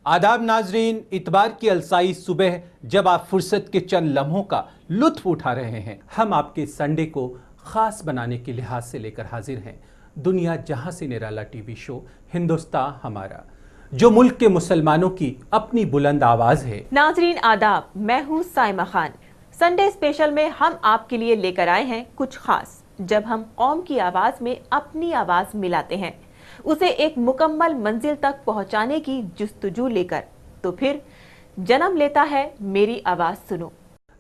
आदाब नाजरीन, इतवार की अलसाई सुबह जब आप फुर्सत के चंद लम्हों का लुत्फ उठा रहे हैं, हम आपके संडे को खास बनाने के लिहाज से लेकर हाजिर हैं दुनिया जहां से निराला टीवी शो हिंदुस्तान हमारा, जो मुल्क के मुसलमानों की अपनी बुलंद आवाज है। नाजरीन आदाब, मैं हूँ साइमा खान। संडे स्पेशल में हम आपके लिए लेकर आए हैं कुछ खास, जब हम कौम की आवाज में अपनी आवाज मिलाते हैं, उसे एक मुकम्मल मंजिल तक पहुंचाने की जुस्तजू लेकर, तो फिर जन्म लेता है मेरी आवाज सुनो।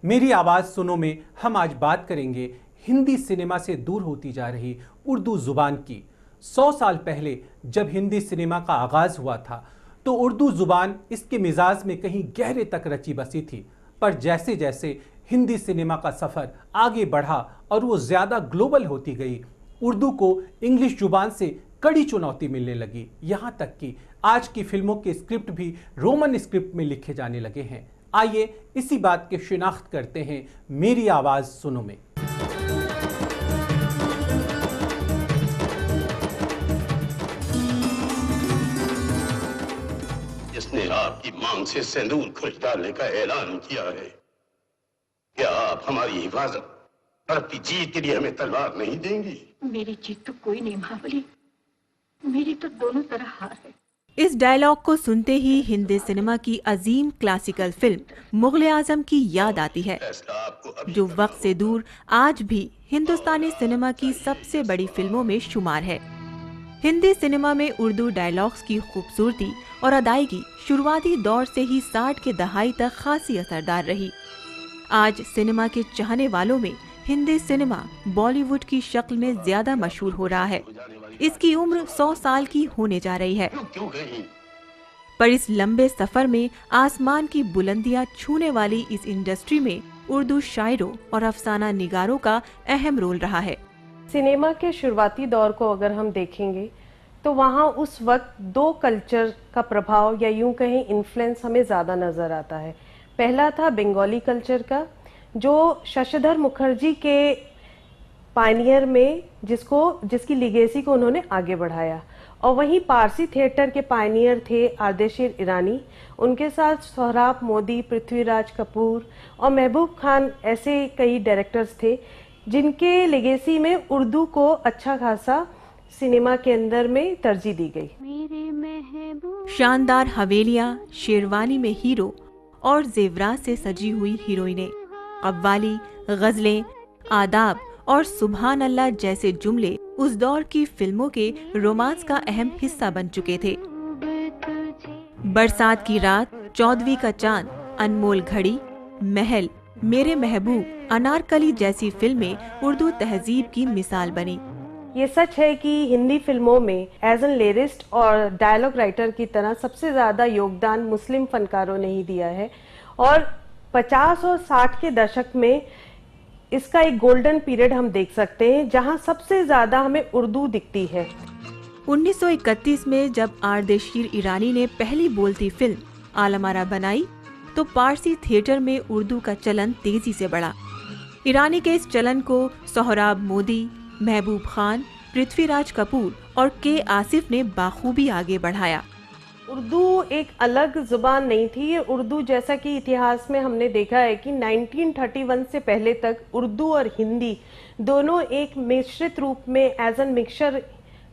मेरी आवाज सुनो में हम आज बात करेंगे हिंदी सिनेमा से दूर होती जा रही उर्दू जुबान की। 100 साल पहले जब हिंदी सिनेमा का आगाज हुआ था तो उर्दू जुबान इसके मिजाज में कहीं गहरे तक रची बसी थी, पर जैसे जैसे हिंदी सिनेमा का सफर आगे बढ़ा और वो ज्यादा ग्लोबल होती गई, उर्दू को इंग्लिश जुबान से कड़ी चुनौती मिलने लगी। यहां तक कि आज की फिल्मों के स्क्रिप्ट भी रोमन स्क्रिप्ट में लिखे जाने लगे हैं। आइए इसी बात के शिनाख्त करते हैं मेरी आवाज सुनो में। जिसने आपकी मांग से सिंदूर खुश डालने का ऐलान किया है, क्या आप हमारी हिफाजत और अपनी जीत के लिए हमें तलवार नहीं देंगी? मेरी जीत तो कोई नहीं महाबली, मेरी तो दोनों तरह हार है। इस डायलॉग को सुनते ही हिंदी सिनेमा की अजीम क्लासिकल फिल्म मुगल आजम की याद आती है, जो वक्त से दूर आज भी हिंदुस्तानी सिनेमा की सबसे बड़ी फिल्मों में शुमार है। हिंदी सिनेमा में उर्दू डायलॉग्स की खूबसूरती और अदायगी शुरुआती दौर से ही 60 के दहाई तक खासी असरदार रही। आज सिनेमा के चाहने वालों में हिंदी सिनेमा बॉलीवुड की शक्ल में ज्यादा मशहूर हो रहा है। इसकी उम्र 100 साल की होने जा रही है, पर इस लंबे सफर में आसमान की बुलंदियां छूने वाली इस इंडस्ट्री में उर्दू शायरों और अफसाना निगारों का अहम रोल रहा है। सिनेमा के शुरुआती दौर को अगर हम देखेंगे तो वहाँ उस वक्त दो कल्चर का प्रभाव या यूं कहें इन्फ्लुएंस हमें ज़्यादा नज़र आता है। पहला था बंगाली कल्चर का, जो शशधर मुखर्जी के पायनियर में जिसकी लिगेसी को उन्होंने आगे बढ़ाया, और वहीं पारसी थिएटर के पायनियर थे आर्देशीर ईरानी, उनके साथ सोहराब मोदी, पृथ्वीराज कपूर और महबूब खान ऐसे कई डायरेक्टर्स थे जिनके लेगेसी में उर्दू को अच्छा खासा सिनेमा के अंदर में तरजीह दी गई। शानदार हवेलियां, शेरवानी में हीरो और जेवरात से सजी हुई हीरोइनें, कव्वाली, गजलें, आदाब और सुभान अल्लाह जैसे जुमले उस दौर की फिल्मों के रोमांस का अहम हिस्सा बन चुके थे। बरसात की रात, चौदहवीं का चांद, अनमोल घड़ी, महल, मेरे महबूब, अनारकली जैसी फिल्में उर्दू तहजीब की मिसाल बनी। ये सच है कि हिंदी फिल्मों में एज एन लिरिस्ट और डायलॉग राइटर की तरह सबसे ज्यादा योगदान मुस्लिम फनकारों ने ही दिया है, और 50 और 60 के दशक में इसका एक गोल्डन पीरियड हम देख सकते हैं, जहां सबसे ज्यादा हमें उर्दू दिखती है। 1931 में जब आर्देशीर ईरानी ने पहली बोलती फिल्म आलमारा बनाई तो पारसी थिएटर में उर्दू का चलन तेजी से बढ़ा। ईरानी के इस चलन को सोहराब मोदी, महबूब खान, पृथ्वीराज कपूर और के आसिफ ने बाखूबी आगे बढ़ाया। उर्दू एक अलग जुबान नहीं थी। ये उर्दू, जैसा कि इतिहास में हमने देखा है कि 1931 से पहले तक उर्दू और हिंदी दोनों एक मिश्रित रूप में as an mixture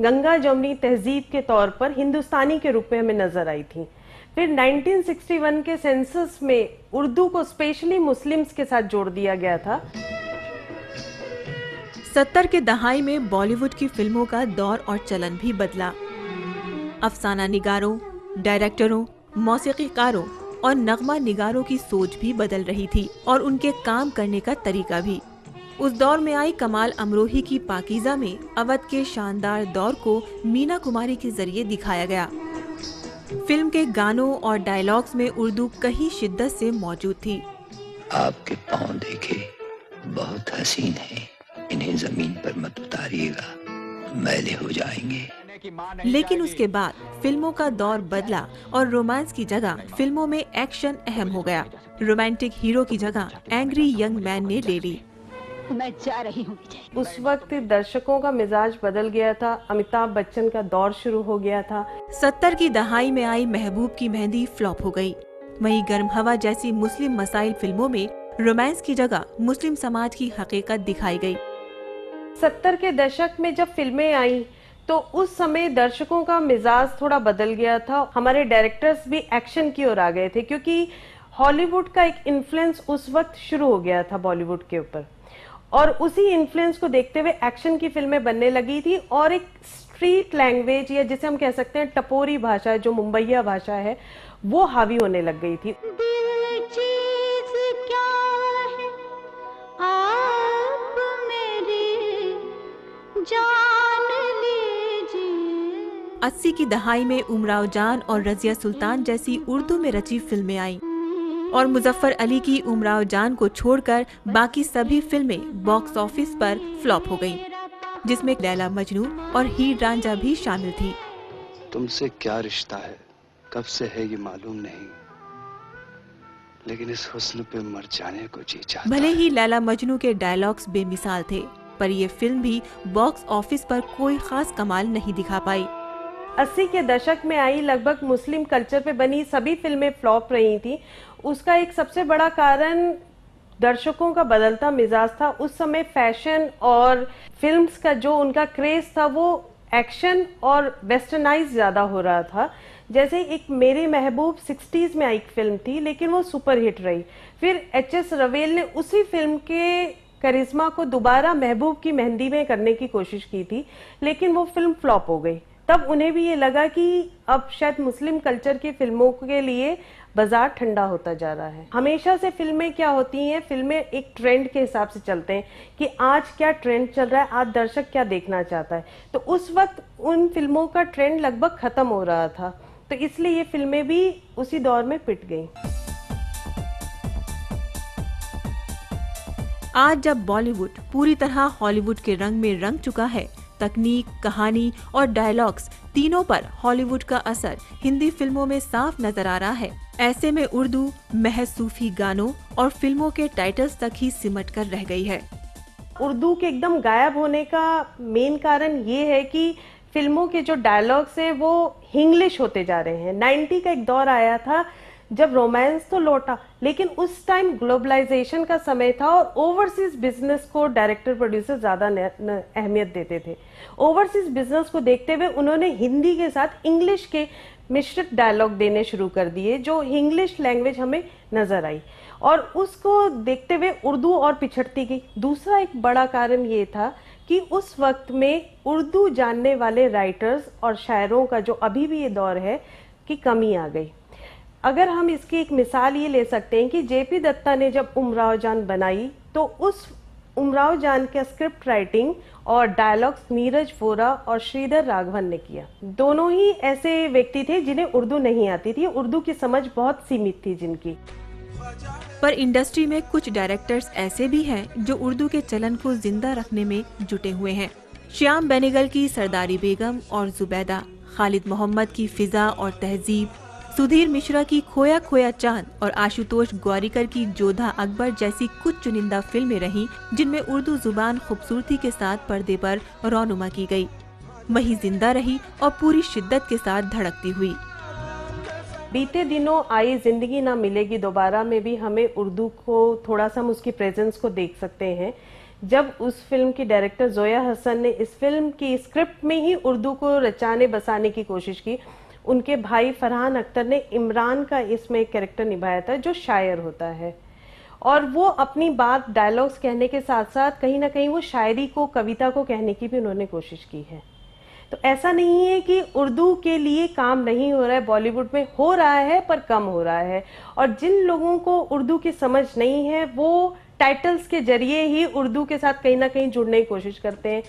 Ganga Jamuni तहजीब के तौर पर हिंदुस्तानी के रूप में हमें नजर आई थी। फिर 1961 के सेंसस में उर्दू को स्पेशली मुस्लिम्स के साथ जोड़ दिया गया था। 70 के दहाई में बॉलीवुड की फिल्मों का दौर और चलन भी बदला। अफसाना निगारों, डायरेक्टरों, मौसीकीकारों और नगमा निगारों की सोच भी बदल रही थी, और उनके काम करने का तरीका भी। उस दौर में आई कमाल अमरोही की पाकीज़ा में अवध के शानदार दौर को मीना कुमारी के जरिए दिखाया गया। फिल्म के गानों और डायलॉग्स में उर्दू कहीं शिद्दत से मौजूद थी। आपके पाँव देखे बहुत हसीन हैं, इन्हें जमीन पर मत उतारिएगा, मैले हो जाएंगे। लेकिन उसके बाद फिल्मों का दौर बदला और रोमांस की जगह फिल्मों में एक्शन अहम हो गया। रोमांटिक हीरो की जगह एंग्री यंग मैन ने ले ली। मैं जा रही हूँ विजय। उस वक्त दर्शकों का मिजाज बदल गया था, अमिताभ बच्चन का दौर शुरू हो गया था। 70 की दहाई में आई महबूब की मेहंदी फ्लॉप हो गई। वहीं गर्म हवा जैसी मुस्लिम मसाइल फिल्मों में रोमांस की जगह मुस्लिम समाज की हकीकत दिखाई गई। 70 के दशक में जब फिल्में आई तो उस समय दर्शकों का मिजाज थोड़ा बदल गया था। हमारे डायरेक्टर्स भी एक्शन की ओर आ गए थे, क्योंकि हॉलीवुड का एक इन्फ्लुएंस उस वक्त शुरू हो गया था बॉलीवुड के ऊपर, और उसी इन्फ्लुएंस को देखते हुए एक्शन की फिल्में बनने लगी थी। और एक स्ट्रीट लैंग्वेज, या जिसे हम कह सकते हैं टपोरी भाषा, जो मुंबईया भाषा है, वो हावी होने लग गई थी। दिल चीज क्या है आप मेरी जान लीजिए। 80 की दहाई में उमराव जान और रजिया सुल्तान जैसी उर्दू में रची फिल्में आईं और मुजफ्फर अली की उमराव जान को छोड़कर बाकी सभी फिल्में बॉक्स ऑफिस पर फ्लॉप हो गईं, जिसमें लैला मजनू और हीर रांझा भी शामिल थी। तुमसे क्या रिश्ता है, कब से है ये मालूम नहीं, लेकिन इस हुस्न पे मर जाने को जी चाहता भले है। ही लैला मजनू के डायलॉग्स बेमिसाल थे, पर ये फिल्म भी बॉक्स ऑफिस पर कोई खास कमाल नहीं दिखा पाई। 80 के दशक में आई लगभग मुस्लिम कल्चर पे बनी सभी फिल्में फ्लॉप रही थी। उसका एक सबसे बड़ा कारण दर्शकों का बदलता मिजाज था। उस समय फैशन और फिल्म्स का जो उनका क्रेज था वो एक्शन और वेस्टर्नाइज ज्यादा हो रहा था। जैसे एक मेरे महबूब 60s में आई फिल्म थी, लेकिन वो सुपर हिट रही। फिर HS रवेल ने उसी फिल्म के करिश्मा को दोबारा महबूब की मेहंदी में करने की कोशिश की थी, लेकिन वो फिल्म फ्लॉप हो गई। तब उन्हें भी ये लगा कि अब शायद मुस्लिम कल्चर की फिल्मों के लिए बाजार ठंडा होता जा रहा है। हमेशा से फिल्में क्या होती हैं, फिल्में एक ट्रेंड के हिसाब से चलते हैं कि आज क्या ट्रेंड चल रहा है, आज दर्शक क्या देखना चाहता है। तो उस वक्त उन फिल्मों का ट्रेंड लगभग खत्म हो रहा था, तो इसलिए ये फिल्में भी उसी दौर में पिट गईं। आज जब बॉलीवुड पूरी तरह हॉलीवुड के रंग में रंग चुका है, तकनीक, कहानी और डायलॉग्स तीनों पर हॉलीवुड का असर हिंदी फिल्मों में साफ नजर आ रहा है। ऐसे में उर्दू महज सूफी गानों और फिल्मों के टाइटल्स तक ही सिमट कर रह गई है। उर्दू के एकदम गायब होने का मेन कारण ये है कि फिल्मों के जो डायलॉग्स हैं वो इंग्लिश होते जा रहे हैं। 90 का एक दौर आया था जब रोमांस तो लौटा, लेकिन उस टाइम ग्लोबलाइजेशन का समय था और ओवरसीज बिजनेस को डायरेक्टर प्रोड्यूसर ज्यादा अहमियत देते थे। ओवरसीज बिजनेस को देखते हुए उन्होंने हिंदी के साथ इंग्लिश के मिश्रित डायलॉग देने शुरू कर दिए, जो इंग्लिश लैंग्वेज हमें नजर आई, और उसको देखते हुए उर्दू और पिछड़ती गई। दूसरा एक बड़ा कारण ये था कि उस वक्त में उर्दू जानने वाले राइटर्स और शायरों का, जो अभी भी ये दौर है, की कमी आ गई। अगर हम इसकी एक मिसाल ये ले सकते हैं कि JP दत्ता ने जब उमराव जान बनाई तो उस उमराव जान का स्क्रिप्ट राइटिंग और डायलॉग्स नीरज वोरा और श्रीधर राघवन ने किया। दोनों ही ऐसे व्यक्ति थे जिन्हें उर्दू नहीं आती थी, उर्दू की समझ बहुत सीमित थी जिनकी। पर इंडस्ट्री में कुछ डायरेक्टर्स ऐसे भी हैं जो उर्दू के चलन को जिंदा रखने में जुटे हुए हैं। श्याम बेनेगल की सरदारी बेगम और जुबैदा, खालिद मोहम्मद की फिजा और तहजीब, सुधीर मिश्रा की खोया खोया चांद और आशुतोष ग्वारिकर की जोधा अकबर जैसी कुछ चुनिंदा फिल्में रहीं जिनमें उर्दू जुबान खूबसूरती के साथ पर्दे पर रौनुमा की गई। वही जिंदा रही और पूरी शिद्दत के साथ धड़कती हुई। बीते दिनों आई जिंदगी ना मिलेगी दोबारा में भी हमें उर्दू को थोड़ा सा हम उसकी प्रेजेंस को देख सकते हैं। जब उस फिल्म की डायरेक्टर जोया हसन ने इस फिल्म की स्क्रिप्ट में ही उर्दू को रचाने बसाने की कोशिश की, उनके भाई फरहान अख्तर ने इमरान का इसमें एक कैरेक्टर निभाया था जो शायर होता है, और वो अपनी बात डायलॉग्स कहने के साथ साथ कहीं ना कहीं वो शायरी को, कविता को कहने की भी उन्होंने कोशिश की है। तो ऐसा नहीं है कि उर्दू के लिए काम नहीं हो रहा है, बॉलीवुड में हो रहा है पर कम हो रहा है, और जिन लोगों को उर्दू की समझ नहीं है वो टाइटल्स के जरिए ही उर्दू के साथ कहीं ना कहीं जुड़ने की कोशिश करते हैं।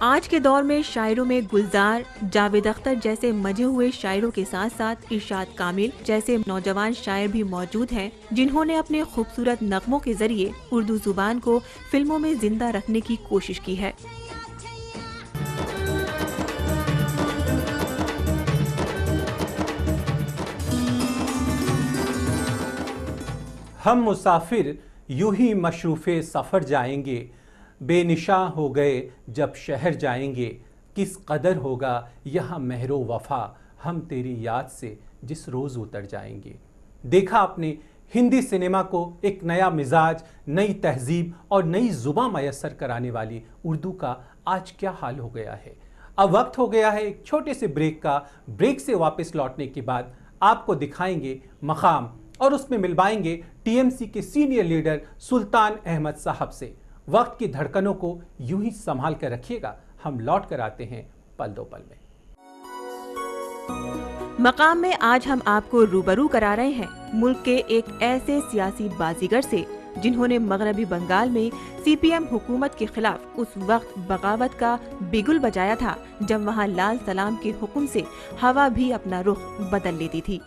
आज के दौर में शायरों में गुलजार, जावेद अख्तर जैसे मजे हुए शायरों के साथ साथ इरशाद कामिल जैसे नौजवान शायर भी मौजूद हैं, जिन्होंने अपने खूबसूरत नगमों के जरिए उर्दू जुबान को फिल्मों में जिंदा रखने की कोशिश की है। हम मुसाफिर यूं ही मशरूफ़े सफ़र जाएंगे, बेनिशां हो गए जब शहर जाएंगे, किस कदर होगा यहाँ महरो वफ़ा, हम तेरी याद से जिस रोज़ उतर जाएंगे। देखा आपने, हिंदी सिनेमा को एक नया मिजाज, नई तहजीब और नई ज़ुबान मैसर कराने वाली उर्दू का आज क्या हाल हो गया है। अब वक्त हो गया है एक छोटे से ब्रेक का। ब्रेक से वापस लौटने के बाद आपको दिखाएंगे मकाम और उसमें मिलवाएंगे टीएमसी के सीनियर लीडर सुल्तान अहमद साहब से। वक्त की धड़कनों को यूं ही संभाल कर रखिएगा, हम लौट कर आते हैं पल दो पल में। मकाम में आज हम आपको रूबरू करा रहे हैं मुल्क के एक ऐसे सियासी बाजीगर से जिन्होंने मगरबी बंगाल में सीपीएम हुकूमत के खिलाफ उस वक्त बगावत का बिगुल बजाया था जब वहां लाल सलाम के हुक्म से हवा भी अपना रुख बदल लेती थी।